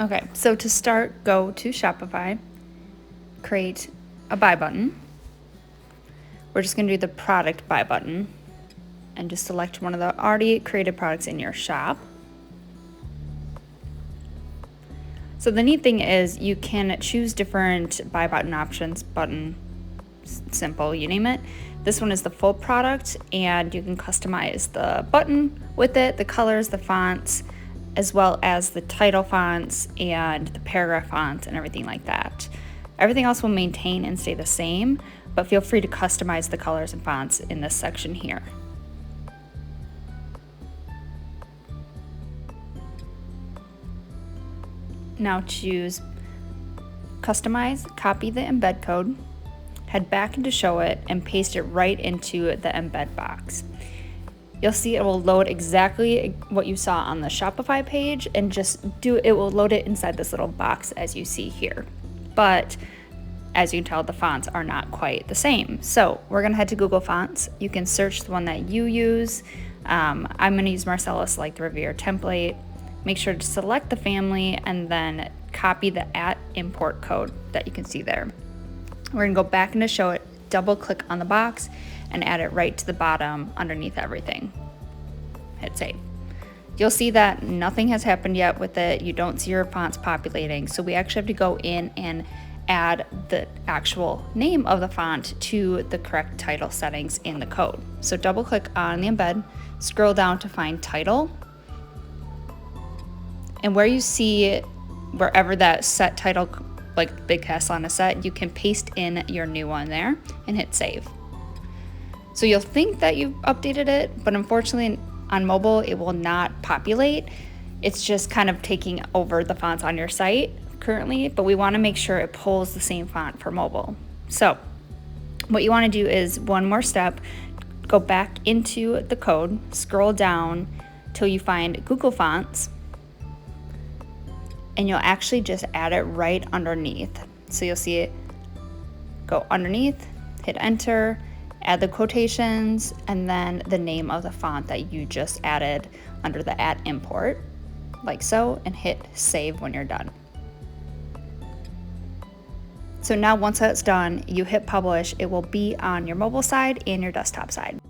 Okay, so to start, go to Shopify, create a buy button. We're just going to do the product buy button and just select one of the already created products in your shop. So the neat thing is you can choose different buy button options, button, simple, you name it. This one is the full product, and you can customize the button with it, the colors, the fonts, as well as the title fonts and the paragraph fonts and everything like that. Everything else will maintain and stay the same, but feel free to customize the colors and fonts in this section here. Now choose Customize, copy the embed code, head back into Show It, and paste it right into the embed box. You'll see it will load exactly what you saw on the Shopify page, and it will load it inside this little box as you see here. But as you can tell, the fonts are not quite the same. So we're gonna head to Google Fonts. You can search the one that you use. I'm gonna use Marcellus like the Revere template. Make sure to select the family and then copy the @import code that you can see there. We're gonna go back into Show It, double click on the box, and add it right to the bottom underneath everything. Hit save. You'll see that nothing has happened yet with it. You don't see your fonts populating. So we actually have to go in and add the actual name of the font to the correct title settings in the code. So double click on the embed, scroll down to find title. And where you see wherever that set title, like big castle on a set, you can paste in your new one there and hit save. So you'll think that you've updated it, but unfortunately on mobile, it will not populate. It's just kind of taking over the fonts on your site currently, but we wanna make sure it pulls the same font for mobile. So what you wanna do is one more step, go back into the code, scroll down till you find Google Fonts, and you'll actually just add it right underneath. So you'll see it go underneath, hit enter, add the quotations, and then the name of the font that you just added under the @import, like so, and hit save when you're done. So now once that's done, you hit publish, it will be on your mobile side and your desktop side.